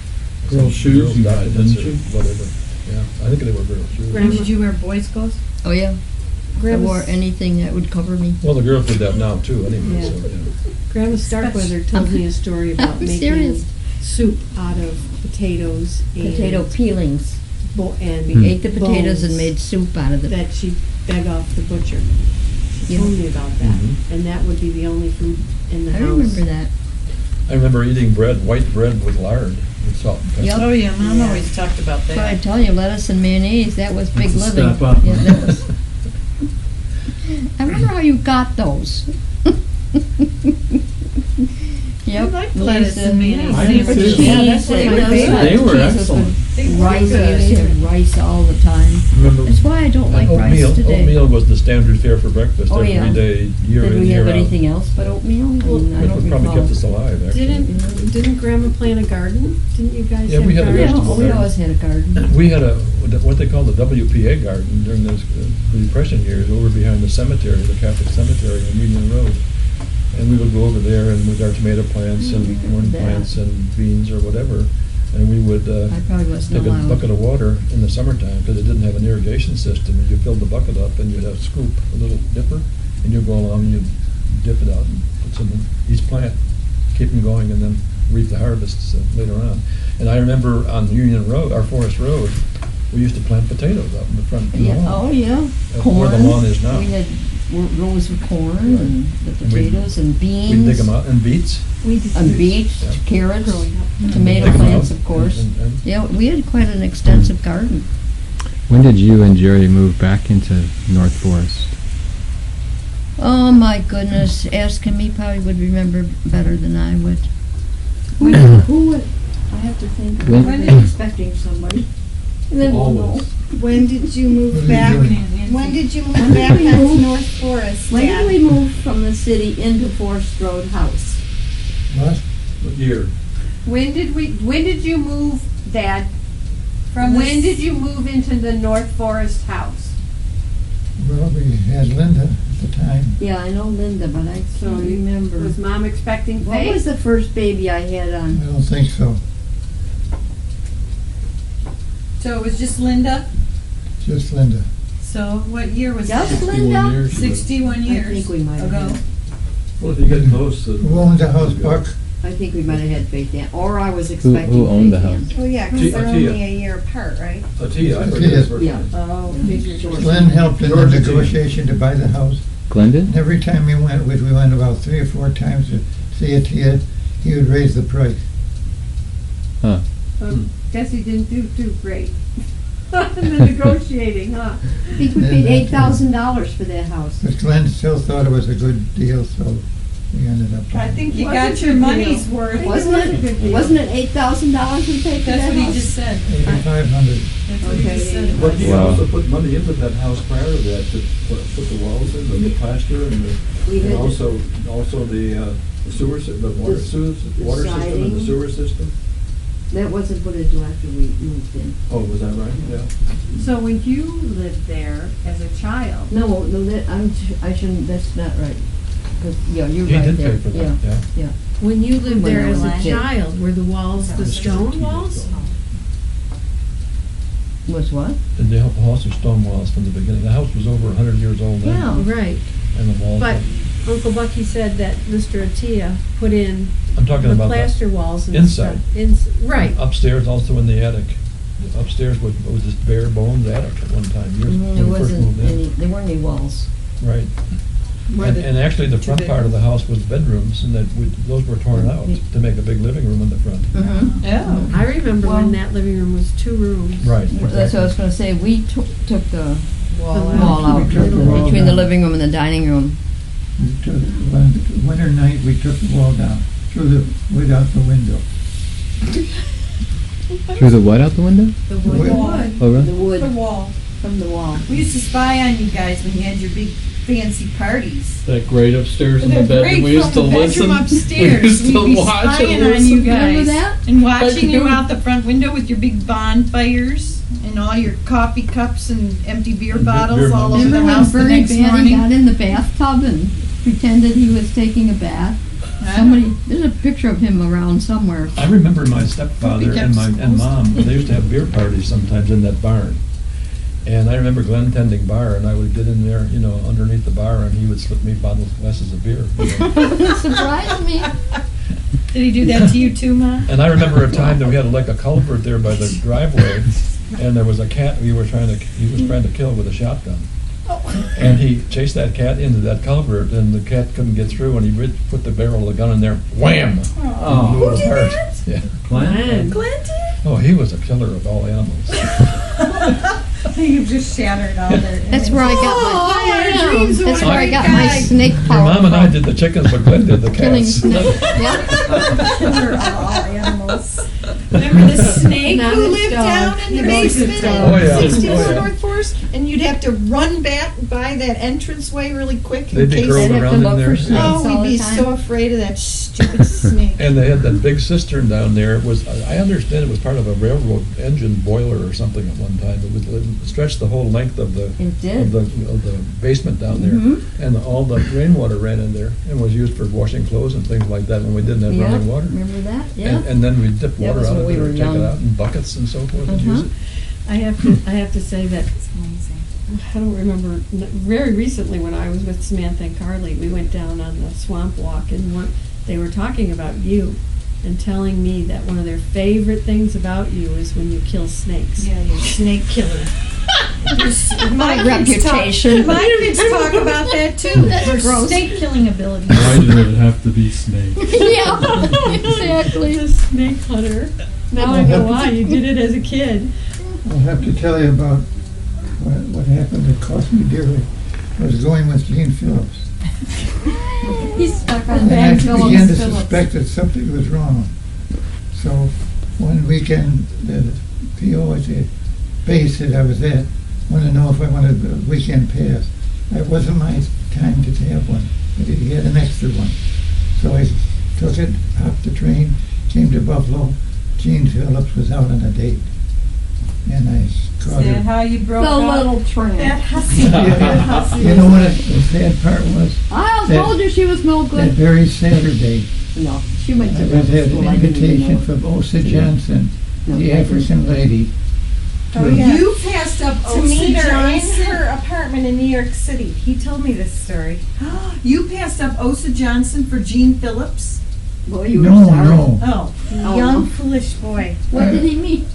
Girl shoes you got, documents didn't or you? Whatever, yeah, I think they were girl shoes. Grandma- Did you wear boys' clothes? Oh, yeah. I Grandma, wore anything that would cover me. Well, the girls did that now too, anyway, Yeah. so, yeah. Grandma Starkweather told me a story about I'm making serious. soup out of potatoes and Potato peelings. and We ate the potatoes and bones made soup out of them. that she dug off the butcher. She Yeah. told me about that, Mhm. and that would be the only food in the I house. remember that. I remember eating bread, white bread with lard, with salt and pepper. Yep. Oh, yeah, Mom Yeah. always talked about That's what I that. tell you, lettuce and mayonnaise, that was big That's a living. step up. Yeah, that was. I wonder how you got those. Yep. like lettuce Lisa, and mayonnaise. I did too. Yeah, that's what my favorite. They were excellent. Rice, I used to have rice all the time. Remember, That's why I don't like rice today. oatmeal was the standard fare for breakfast Oh, every yeah. day, year Did in, we year have out. anything else but oatmeal? I mean, I Which don't would probably recall. kept us alive, actually. Didn't Grandma plant a garden? Didn't you guys Yeah, have we had a gardens? vegetable Yeah, we garden. always had a garden. We had what they called the WPA garden during those the Depression years, over behind the cemetery, the Catholic cemetery on Union Road. And we would go over there and with our tomato plants and corn that. plants and beans or whatever, and we would I probably wasn't take a allowed. bucket of water in the summertime, because it didn't have an irrigation system, and you filled the bucket up and you'd have a scoop, a little dipper, and you'd go along and you'd dip it out and put some in each plant, keep them going, and then reap the harvests later on. And I remember on Union Road, our Forest Road, we used to plant potatoes out in the front Yeah, lawn. oh, yeah. That's where the lawn is now. We had rows of corn and the And we'd- potatoes and beans. We'd dig them out, and beets. We did And too. beets, Yeah. carrots, Dig tomato 'em plants, out, of course. and- Yeah, we had quite an extensive garden. When did you and Jerry move back into North Forest? Oh, my goodness, asking me probably would remember better than I would. Who would, I have to think, When- when are expecting somebody? And then we'll know. Always. When did you What move are you back? doing? When did you move When did back we onto move? North Forest, When did Dad? we move from the city into Forest Road House? What? What year? When did you move, Dad? From When did you move into the North Forest house? Well, we had Linda at the time. Yeah, I know Linda, but I So can't remember. Was Mom expecting What was Faith? the first baby I had I on? don't think so. So it was just Linda? Just Linda. So what year was Just that? 61 Linda? years ago. 61 years I think we might have ago. had, Well, if you get close to. Who owned the house, Buck? I think we might have had Faith Dan, or I was expecting who owned the Faith Dan. house? Well, yeah, Tia- because they're Tia. only a year apart, right? Tia, I Tia. forget his first Yeah. name. Oh, George. Glenn helped in the George and Tia. negotiation to buy the house. Glendon? And every time we went, which we went about 3 or 4 times to see it, he would raise the price. guess he didn't do too great. In the negotiating, huh? I think we paid $8,000 for that house. But Glenn still thought it was a good deal, so we ended up. I think you Was got it your a good money's deal? worth. Wasn't was a good it, deal. wasn't it $8,000 we paid for that That's house? what he just said. 8,500. That's what he just said. it But was. he Wow. also put money into that house prior to that, to put the walls in, the plaster and We had and to- also the sewer, the water system and the sewer system. That wasn't put into after we moved in. Oh, was that right? Yeah. So when you lived there as a child, No, I shouldn't, that's not right. 'Cause, yeah, you're He right did there. pay for that, yeah. when you lived When there I as was a a kid. child, were the walls the stone walls? Was what? And the house was stone walls from the beginning. The house was over 100 years old then. Yeah. Right, And the walls. but were- Uncle Bucky said that Mr. Attia put in I'm talking the about plaster walls and inside. stuff. Right. Upstairs, also in the attic. Upstairs was just bare bones attic at one time, years There when we first wasn't moved in. any, there weren't any walls. Right. Were And, the and actually, the two front part of the house was bedrooms, and those were torn out to make a big living room in the front. Mm-hmm. Oh. I remember Well- when that living room was 2 rooms. Right, That's what I was gonna say, we took the Wall The out. wall out We took the wall between the down. living room and the dining room. We took, one winter night, we took the wall down, without the window. Through the what out the window? The wood. wood. Oh, The really? wood The wall. from the wall. We used to spy on you guys when you had your big fancy parties. That grate upstairs in the The bedroom, grate we used to from the listen. bedroom upstairs. We used to We'd be watch and spying on listen. you Remember guys. that? And watching I you do. out the front window with your big bonfires and all your coffee cups and empty beer And bottles beer all over bottles. the Remember when house the Bernie next Batty morning. got in the bathtub and pretended he was taking a bath? Somebody, there's a picture of him around somewhere. I remember my stepfather and mom, they used to have beer parties sometimes in that barn. And I remember Glenn tending bar, and I would get in there, underneath the bar, and he would slip me bottles, glasses of beer. Surprised me. Did he do that to you too, Ma? And I remember a time that we had like a culvert there by the driveway, and there was a cat he was trying to kill with a shotgun. And he chased that cat into that culvert, and the cat couldn't get through, and he put the barrel of the gun in there, wham! Oh. Blew it apart. Yeah. Glenn? Glenn did? Oh, he was a killer of all animals. You just shattered all their. That's where I got my, dreams that's were where I got big my guys. snake Your power. mom and I from. did the chickens, but Glenn did the Killing cats. snakes, yeah. We're all animals. Remember the snake Not who a lived dog. down in the It was a basement dog. Oh, yeah. at 64 Oh, yeah. North Forest? And you'd have to run back by that entranceway really quick in They'd be case. curled They'd have to around in look there. for snakes. Oh, all we'd the be time. so afraid of that stupid snake. And they had that big cistern down there. It was, I understand it was part of a railroad engine boiler or something at one time. It stretched the whole length of the It did. of the basement down there. Mhm. And all the rainwater ran in there and was used for washing clothes and things like that when we didn't have Yeah, running water. remember that? Yeah. And then we'd dip That water was out when of we it were or take young. it out in buckets and so forth and use Uh-huh. it. I have to say that, I don't remember, very recently when I was with Samantha and Carly, we went down on the swamp walk and they were talking about you and telling me that one of their favorite things about you is when you kill snakes. Yeah, you're a snake killer. My reputation. My kids talk about that too. That's gross. Snake killing ability. Why did it have to be snake? Yeah, exactly. The snake hunter. Now I know why, you did it as a kid. I'll have to tell you about what happened that cost me dearly. I was going with Gene Phillips. He's stuck on And I Van began to Phillips Phillips. suspect that something was wrong. So one weekend, the PO at the base that I was at wanted to know if I wanted a weekend pass. It wasn't my time to have one, but he had an extra one. So I took it, hopped the train, came to Buffalo. Gene Phillips was out on a date. And I caught Is that her. how you broke The up? little tramp. That hussy. Yeah, That hussy. You know what the sad part was? I That- told you she was no That good. very Saturday, No, she went I to was red had school. an I didn't even invitation know. from Osa Johnson, No, the I didn't. African lady. Oh, to- yeah. You passed up To Osa meet her in Johnson. her apartment in New York City. He told me this story. You passed up Osa Johnson for Gene Phillips? Boy, you were No, sorry. no. Oh. Oh, Young, no. foolish boy. What did he mean?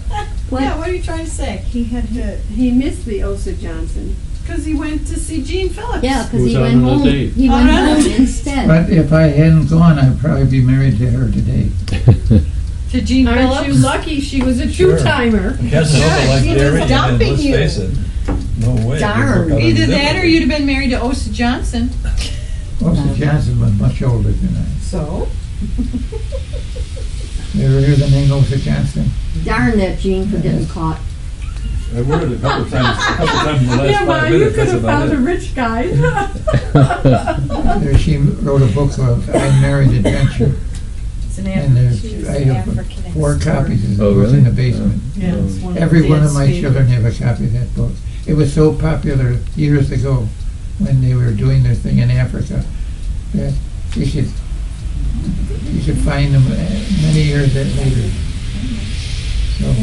What? Yeah, what are you trying to say? He had to. He missed the Osa Johnson. Because he went to see Gene Phillips. Yeah, because Who's he out went on a home. date? He Oh, went really? home instead. But if I hadn't gone, I'd probably be married to her today. To Gene Aren't Phillips? you lucky she was a Sure. two-timer? Casanova like she was Derry, and dumping let's you. face it, no way. Darn. Either that or you'd have been married to Osa Johnson. Osa Johnson was much older than I. So? You ever hear the name Osa Johnson? Darn that Gene for getting caught. I wondered a couple times in the last Yeah, Ma, 5 you minutes, could that's have about found a it. rich guy. There she wrote a book of Unmarried Adventure. It's an And She was I an have African 4 explorer. copies of Oh, the book really? in the basement. Yeah, it's one Every one of Dad's my favorite. children have a copy of that book. It was so popular years ago when they were doing their thing in Africa that you could find them many years later. So,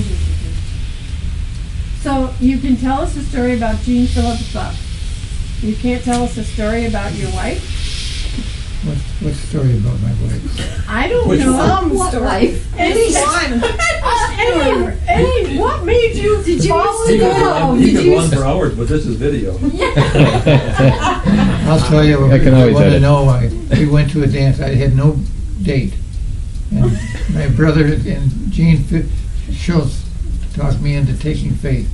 So you can tell us a story about Gene Phillips, but you can't tell us a story about your wife? what's the story about my wife? I don't Which know. one? Some What story. life? Any, what made you Did you fall used in to go love? You Did could you run for hours, but this is video. I'll tell you, I if can you always want to edit. know, we went to a dance. I had no date. And my brother and Gene Schultz talked me into taking Faith.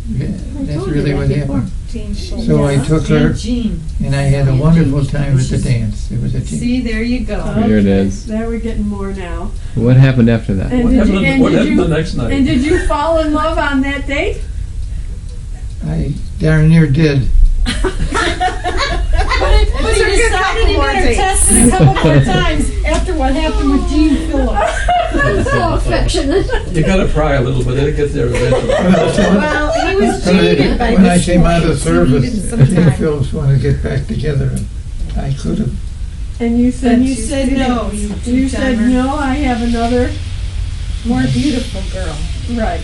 Yeah, that's told you really that what before. happened. Gene Schultz. So I took her, Gene. and I had a wonderful time at the dance. It was a team. See, there you go. Here it is. There we're getting more now. What happened after that? And What did you, happened, and what did happened you, the next night? and did you fall in love on that date? I darn near did. But you decided he better test it a couple more times after what happened with Gene Phillips. So affectionate. You gotta pry a little bit, then it gets there eventually. Well, he was cheated by When I this came out point. of He needed service, some Gene time. Phillips wanted to get back together. And I could have And you said, You said no, you you said, two-timer. no, I have another, More beautiful girl. right.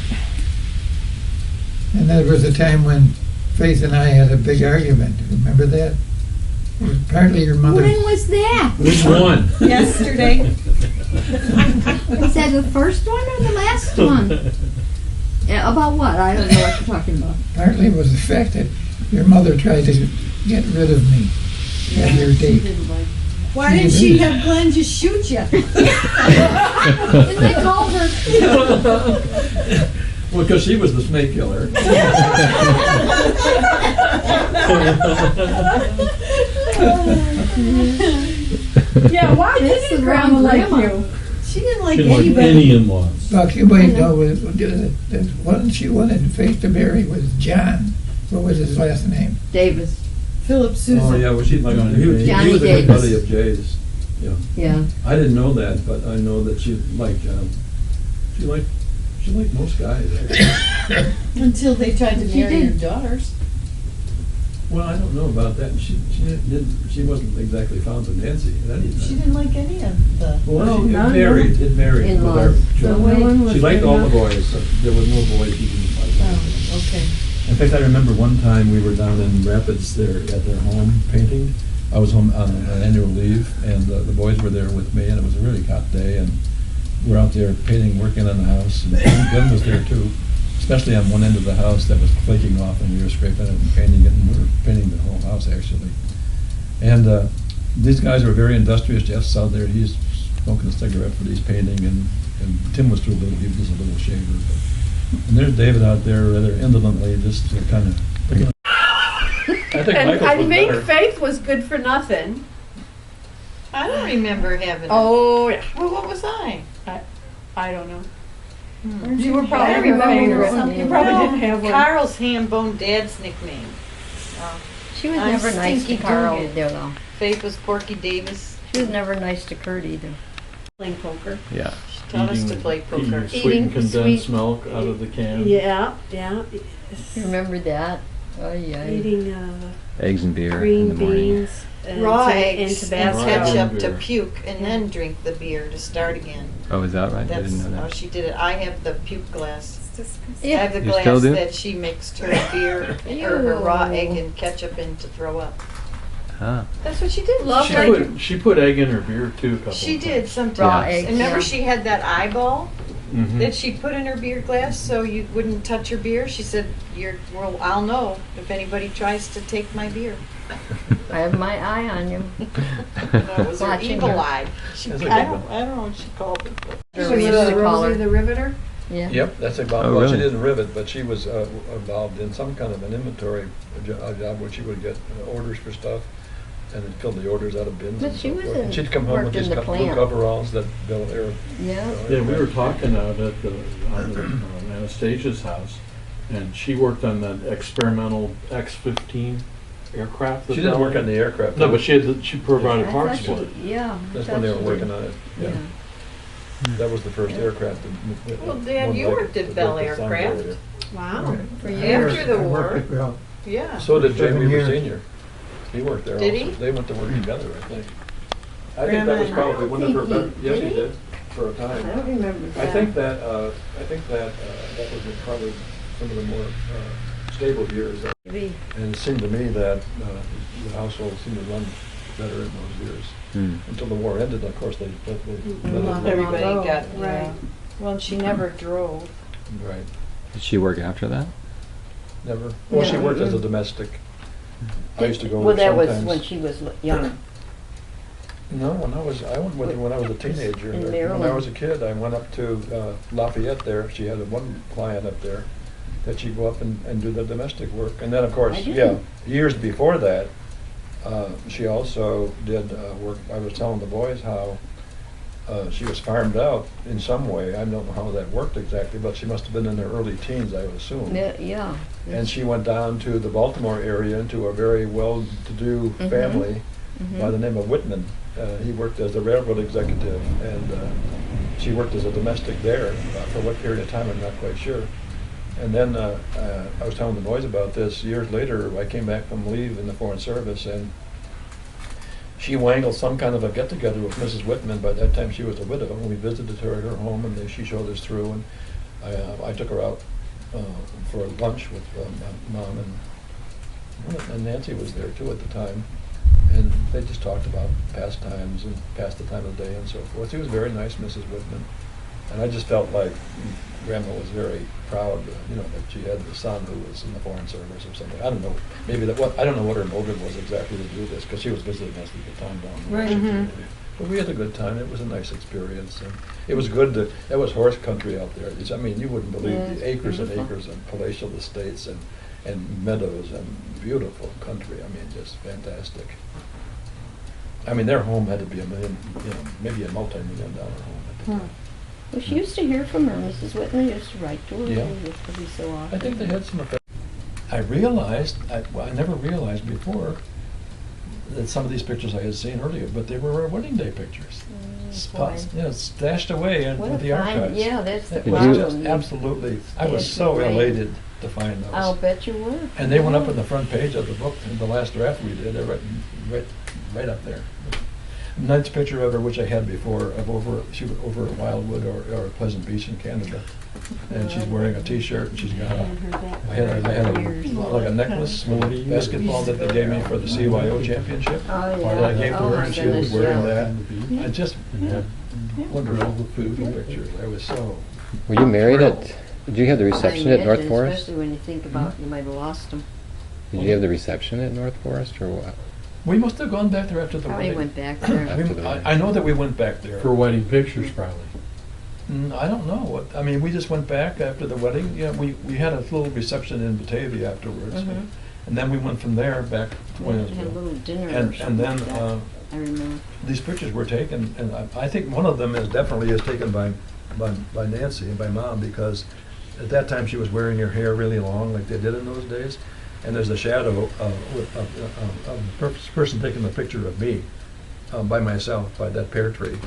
And there was a time when Faith and I had a big argument. Remember that? It was partly your mother. When was that? Which one? Yesterday. Was that the first one or the last one? Yeah, about what? I don't know what you're talking about. Partly was the fact that your mother tried to get rid of me at your date. Why didn't she have Glenn just shoot you? Didn't I call her? Well, because she was the snake killer. Yeah, why That's didn't the Grandma wrong like grandma. you? She didn't like She didn't like anybody. any in-laws. Buck, you might know the one she wanted Faith to marry was John. What was his last name? Davis. Philip Sousa. Oh, yeah, well, she, like, Johnny he was a Davis. good buddy of Jay's. Yeah. I didn't know that, but I know that she liked most guys, actually. Until they tried to She marry your did. daughters. Well, I don't know about that. She wasn't exactly fond of Nancy at any time. She didn't like any of the. Well, it none, varied, it varied with our In-laws. children. No one was She liked good all the enough. boys, so there was no boys she didn't like. Oh, okay. In fact, I remember one time we were down in Rapids there at their home painting. I was home on annual leave, and the boys were there with me, and it was a really hot day, and we're out there painting, working on the house, and Glenn was there too, especially on one end of the house that was flaking off, and we were scraping it and painting it, and we were painting the whole house, actually. And these guys were very industrious. Jeff's out there, he's smoking a cigarette, but he's painting, and Tim was too little, he was a little shaver. And there's David out there rather indolently, just kind of picking up. I think And Michael's I was think better. Faith was good for nothing. I don't remember having. Oh, yeah. Well, what was I? I don't know. Hmm. You were I probably remember something. You something. probably No, didn't have one. Carl's ham bone dad's nickname. She was I'm never nice to Stinky Carl Dugan. either, though. Faith was Porky Davis. She was never nice to Kurt either. Playing poker. Yeah. She taught us to play poker. Sweetened Eating condensed sweet- milk out of the can. Yeah. You remember that? Oh, yeah. Eating Eggs and beer in green the morning. beans and, Raw and eggs and Tabasco. ketchup to Beer. puke, and then drink the beer to start again. Oh, is that right? I That's didn't know how that. she did it. I have the puke glass. I Yeah. have the You still glass do? that she mixed her beer or her raw egg and ketchup in to throw up. Huh. That's what she did. She put egg in her beer too a couple She of did times. sometimes. Raw Yeah. eggs, And remember, yeah. she had that eyeball Mhm. that she put in her beer glass so you wouldn't touch her beer. She said, "Well, I'll know if anybody tries to take my beer." I have my eye on you. That was her Watching evil her. eye. She, That's a I good don't know what she called it. But Or She we was used to call Rosie her. the Riveter. Yeah. Yep, that's about, Oh, well, she really? didn't rivet, but she was involved in some kind of an inventory job where she would get orders for stuff and then fill the orders out of bins But and she so was forth. in- And she'd come home with worked in these the blue plant. coveralls that Bill Air. Yeah. Yeah, we were talking out at Anastasia's house, and she worked on that experimental X-15 aircraft. She didn't work on the aircraft. No, but she provided I parts thought for it. she- Yeah. That's I when they thought were she working did. on it. Yeah. That was the first aircraft. Well, Dad, you worked at Bell Aircraft. Wow. For years. After the I worked war. with Ralph. Yeah. So did Jay 7 Weaver years. Senior. He worked there also. Did he? They went to work together, I think. I think Grandma that was and- probably one of her I don't better, think yes, he- he did did, for a I time. don't remember that. I think that that was probably some of the more stable years. Maybe. And it seemed to me that the household seemed to run better in those years. Hmm. Until the war ended, of course, they let it Everybody Oh, got, right. well, she never drove. Right, Did she work after that? never. Well, she No. worked as a domestic. I used to go Well, that was sometimes. when she was young. No, I went with her when I was a teenager. In When I Maryland. was a kid, I went up to Lafayette there. She had one client up there that she'd go up and do the domestic work. And then, of course, I yeah, didn't. years before that, she also did work. I was telling the boys how she was farmed out in some way. I don't know how that worked exactly, but she must have been in her early teens, I would assume. Yeah. And she went down to the Baltimore area into a very well-to-do Mhm. family Mhm. by the name of Whitman. He worked as a railroad executive, and she worked as a domestic there. For what period of time, I'm not quite sure. And then I was telling the boys about this. Years later, I came back from leave in the Foreign Service, and she wangled some kind of a get-together with Mrs. Whitman. By that time, she was a widow, and we visited her at her home, and she showed us through, and I took her out for lunch with my mom, and Nancy was there too at the time, and they just talked about pastimes and passed the time of the day and so forth. She was very nice, Mrs. Whitman, and I just felt like Grandma was very proud, that she had a son who was in the Foreign Service or something. I don't know, maybe I don't know what her motive was exactly to do this, because she was visiting us at the time down in Right. Washington. But we had a good time. It was a nice experience, and it was good it was horse country out there. I mean, you wouldn't believe Yeah, the it's acres and beautiful. acres of palatial estates and meadows and beautiful country. I mean, just fantastic. I mean, their home had to be a million, maybe a multi-million-dollar home at the Huh. time. Well, she used to hear from her. Mrs. Whitman used to write to her Yeah. every so often. I think they had some effect. I realized, I never realized before that some of these pictures I had seen earlier, but they were our wedding day pictures. why? Stashed away in What a the find. archives. Yeah, that's the It was problem. just absolutely, I was Stashed so away. elated to find those. I'll bet you were. And they went up on the front page of the book, in the last draft we did, they're right up there. Nice picture of her, which I had before, she was over at Wildwood or Pleasant Beach in Canada. And she's wearing a T-shirt, and she's got I had like a necklace with a basketball that they gave me for the CYO championship. Oh, yeah. That I gave to Oh, her, my and she was goodness, wearing yeah. that. I just, wonderful pictures. I was so. Were you married thrilled. did you have the reception at North Forest? Especially when you think about you might have lost them. Did you have the reception at North Forest or what? We must have gone back there after the Probably wedding. went back there. After the wedding. I know that we went back there. For wedding pictures, probably. I don't know. I mean, we just went back after the wedding. Yeah, we had a little reception in Batavia afterwards. Mhm. And then we went from there back to We had a Williamsville. little dinner or And something then like that. I remember. these pictures were taken, and I think one of them definitely taken by Nancy and by Mom, because at that time she was wearing her hair really long like they did in those days. And there's a shadow of the person taking the picture of me by myself by that pear tree.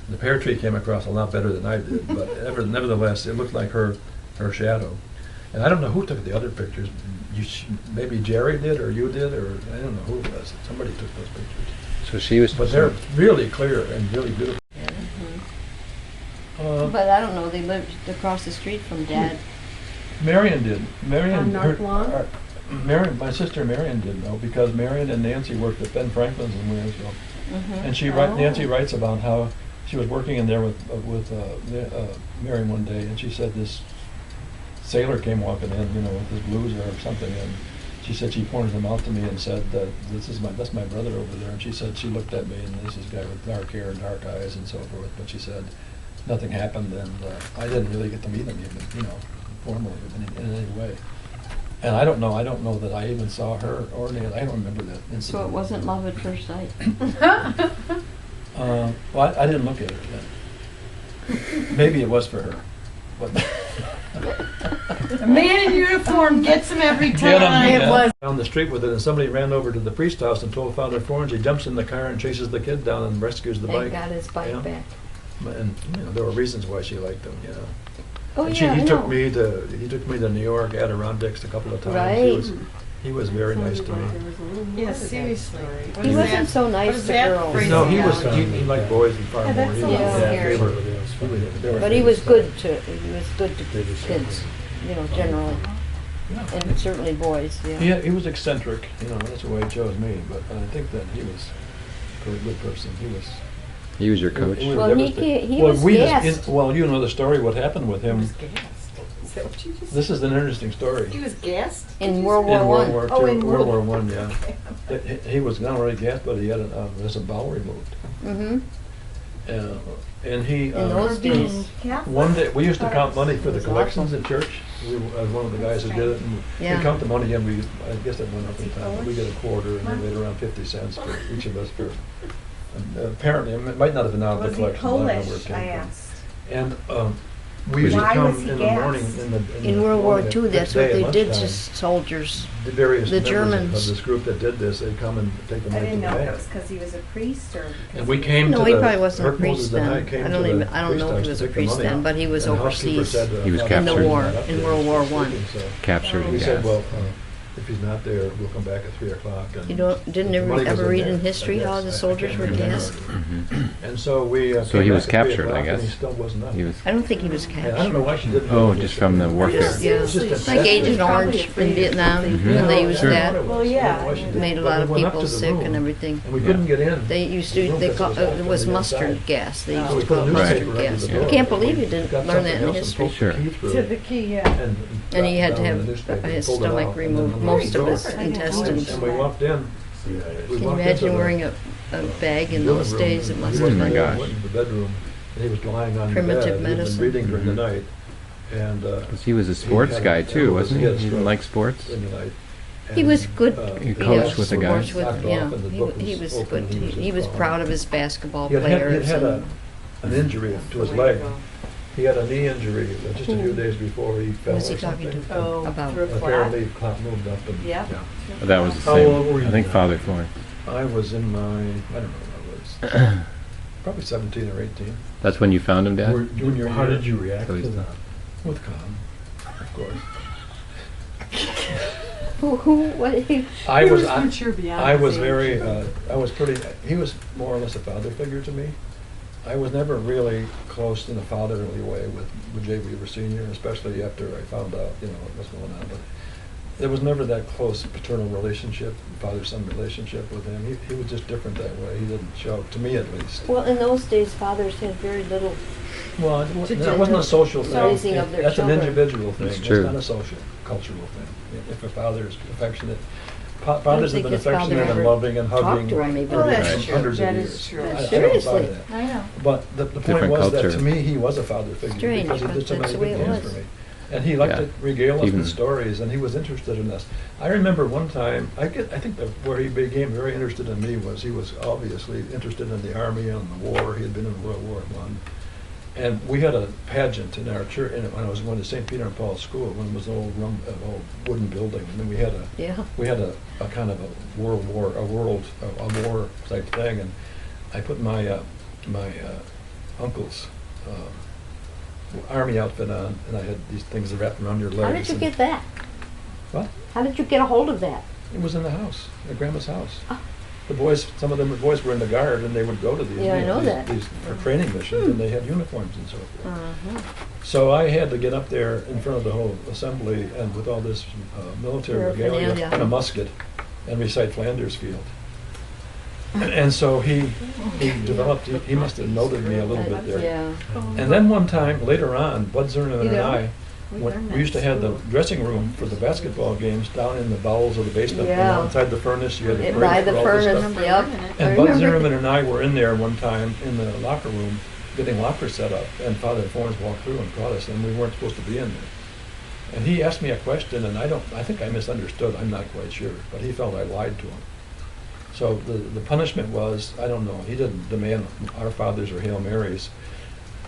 The pear tree came across a lot better than I did, but nevertheless, it looked like her shadow. And I don't know who took the other pictures. Maybe Jerry did, or you did, or I don't know who it was. Somebody took those pictures. So she was. But they're really clear and really beautiful. But I don't know, they lived across the street from Dad. Marion did. Marion. On North Lawn? Marion, my sister Marion did know, because Marion and Nancy worked at Ben Franklin's in Williamsville. And Nancy writes about how she was working in there with Marion one day, and she said this sailor came walking in, with his blues or something, and she said she pointed him out to me and said, that's my brother over there. And she said she looked at me, and this is a guy with dark hair and dark eyes and so forth. But she said nothing happened, and I didn't really get to meet him even, formally in any way. And I don't know that I even saw her or any. I don't remember that incident. So it wasn't love at first sight. Well, I didn't look at her then. Maybe it was for her. But A man in uniform gets him every Get time. him, It was. down the street with it, and somebody ran over to the priest house and told Father Florence. He jumps in the car and chases the kid down and rescues the Thank bike. God his bike Yeah. back. And there were reasons why she liked him. Oh, And yeah, I he know. took me to New York, Adirondacks a couple of times. Right. He was very nice to me. Yeah, seriously. He wasn't so nice to girls. No, he liked boys far more. that's He so was- scary. they were But he was good to kids, generally, Yeah. and certainly boys, yeah. He was eccentric, that's the way he chose me, but I think that he was a very good person. He was your coach. We were Well, he devastated. he was gassed. Well, you know the story, what happened with him. Is that what you just This is an interesting story. He was gassed? In World In War World One. War Oh, II, in World World- War I, yeah. He was not only gassed, but he had a bowel removed. Mm-hmm. And he, In those days. one day, we used to count money for the collections in church. We were one of the guys who did it, and we Yeah. count the money, and I guess it went up in time, but we get a quarter, and they made around 50 cents for each of us for, apparently, it might not have been out of the Was he collection. I don't know where it Polish, came I from. asked. And we used to Why come was he in the morning, gassed? In World War morning, II, next that's day what at they did to lunchtime. soldiers. The various the members Germans. of this group that did this, they'd come and take the I money to didn't the know if it bank. was because he was a priest or because. And we came No, to he the. probably wasn't a Herc Moses priest and I then. came I to don't the even- I don't priest know if house he to was a take the priest money then, out. but he was And the housekeeper overseas said, He was "How captured. come in the war, you're not in there?" World War So One. speaking, so Captured He and said, gassed. well, if he's not there, we'll come back at 3 o'clock. And You didn't the money was ever in read there, in history I how guess. the I soldiers can't were remember. gassed? And so we. So came he was back at 3 captured, I o'clock, and guess. he still wasn't up. He was. I don't think he was And I don't captured. know why she didn't. Oh, just from the warfare. Yeah, It's just it's like a- Agent Orange in Vietnam, when they used Sure. that. Well, yeah. Made a lot of people sick and everything. And we couldn't get in. They used The to, room they fix call, was it locked was on the mustard inside. gas. They So used we to put a call it newspaper mustard under gas. the I door. can't believe you didn't Got learn that in something else and history. poked Sure. the key through To it the key, yeah. and And he had to dropped down have the newspaper his and pulled it stomach out, removed, and then most of we his drove. intestines. And we walked in. We Can you walked into imagine the wearing a bag in those living room, days? It and must he have Oh my been. gosh. went into the bedroom, and he was lying on Primitive the bed. He had medicine. been reading during the Mhm. night, and 'Cause he was a sports had guy a- too, wasn't he? had a He didn't stroke like sports. in the night. He And, was good. He you coached know, with the guys. sports with, Knocked you off know, and the book he was was open, good. he was He was just proud gone. of his basketball He had players. had and- an injury to his leg. He had a knee injury just a few days before he fell or was he talking something. to? Oh, About- through a And flat. apparently clot moved up and. Yeah. But that was the How old were same. you I think then? Father Florence. I was in my, I don't know what I was, probably 17 or 18, That's when you found him, Dad? junior How year. did you react So to he's that? With calm, of course. What, I was, mature beyond I his was age. very, I was pretty, he was more or less a father figure to me. I was never really close in a fatherly way with J. Weaver Sr., especially after I found out, what was going on. But there was never that close paternal relationship, father-son relationship with him. He was just different that way. He didn't show, to me at least. well, in those days, fathers had very little. Well, it wasn't a social thing. Raising of their That's an children. individual thing. It's It's true. not a social, cultural thing. If a father is affectionate, fathers have think been his father affectionate and ever loving and talked hugging to him even. for Well, that's hundreds true. of That years. is true. I don't buy Seriously. that. I know. But the point Different was that culture. to me, he was a father figure Strange, because he but did so that's many the way good it things was. for me. And he liked Yeah. to regale us Even- with stories, and he was interested in us. I remember one time, I think that where he became very interested in me was he was obviously interested in the Army and the war. He had been in World War I. And we had a pageant in our church, when I was going to St. Peter and Paul's School, when it was an old wooden building. And then we had a kind of a war type thing. And I put my uncle's Army outfit on, and I had these things wrapped around your legs. How did you and- get that? What? How did you get a hold of that? It was in the house, at Grandma's house. Ah. The boys, some of them, the boys were in the guard, and they would go to these, Yeah, I know that. these for training missions, and they had uniforms and so forth. Uh-huh. So I had to get up there in front of the whole assembly and with all this military regalia Paraphernalia. and a musket and recite Flanders Field. And so he developed, he must have noted me a little bit there. Yeah. And then one time, later on, Bud Zerman You and know, I, we we learned used to that have the in school. dressing room for the basketball games down in the bowels of the basement. Yeah. Inside the furnace, you had the By fridge the for all this furnace, stuff. yep. I And Bud remember Zimmerman and I were in there one time in the locker room, getting lockers set up, and Father Florence walked through and caught us, and we weren't supposed to be in there. And he asked me a question, and I think I misunderstood, I'm not quite sure, but he felt I lied to him. So the punishment was, I don't know, he didn't demand Our Fathers or Hail Marys.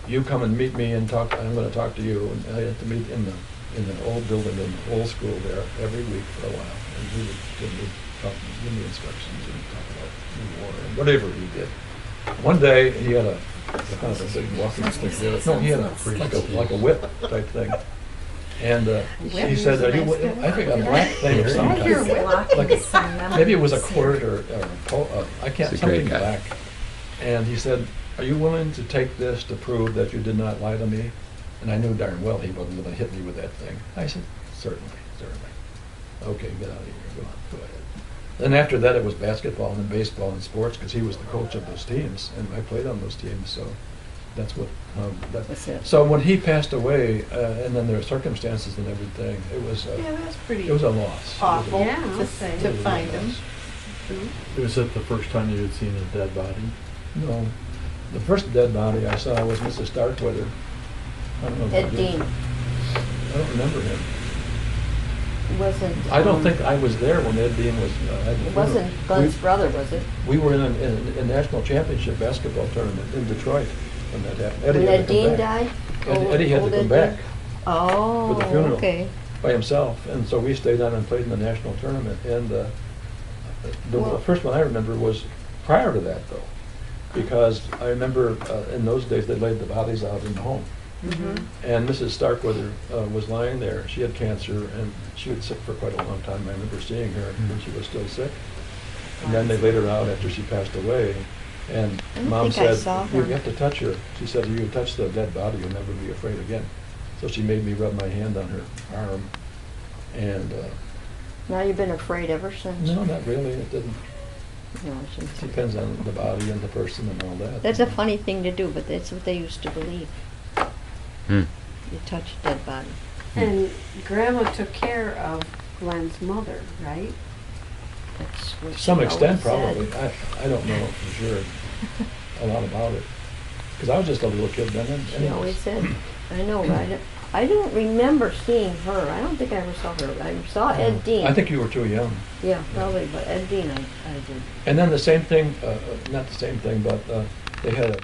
You come and meet me and talk, I'm gonna talk to you, and I had to meet in the old building, in the old school there, every week for a while. And he would give me instructions and talk about the war and whatever he did. One day, he had a kind of a big walking stick there. No, he had like a whip type thing. And he said, "Are you?" I think a black thing or something. Maybe it was a cord or I can't, He's a great something guy. black. And he said, "Are you willing to take this to prove that you did not lie to me?" And I knew darn well he wasn't going to hit me with that thing. I said, "Certainly, certainly." Okay, get out of here. Go ahead. Then after that, it was basketball and baseball and sports because he was the coach of those teams, and I played on those teams. So that's what. That's it. So when he passed away, and then there were circumstances and everything, it was. Yeah, that's pretty It was a loss. awful Yeah, to I'll say. to find him. Was it the first time you had seen a dead body? No, the first dead body I saw was Mrs. Starkweather. I don't know. if Ed you- Dean I don't remember him. wasn't. I don't think I was there when Ed Dean was. It wasn't Glenn's brother, was it? We were in a national championship basketball tournament in Detroit when that happened. When Eddie had Ed to come Dean back. died? Eddie had to Old come Ed back Dean? Oh, for the funeral. okay. by himself, and so we stayed on and played in the national tournament. And the Well- first one I remember was prior to that, though, because I remember in those days they laid the bodies out in the home. And Mrs. Starkweather was lying there. She had cancer, and she was sick for quite a long time. I remember seeing her when she was still sick. And then they laid her out after she passed away. And I don't Mom think I said, saw "You her." have to touch her." She said, "If you touch the dead body, you'll never be afraid again." So she made me rub my hand on her arm. And Now you've been afraid ever since? no, not really. It didn't. No, I shouldn't say. Depends on the body and the person and all that. That's a funny thing to do, but that's what they used to believe. Hmm. You touch a dead body. And Grandma took care of Glenn's mother, right? That's what To she some extent, always probably. said. I don't know for sure a lot about it. Because I was just a little kid then. She always said, I know, right? I don't remember seeing her. I don't think I ever saw her. I saw Ed Dean. I think you were too young. Yeah, probably, but Ed Dean I did. And then the same thing, not the same thing, but they had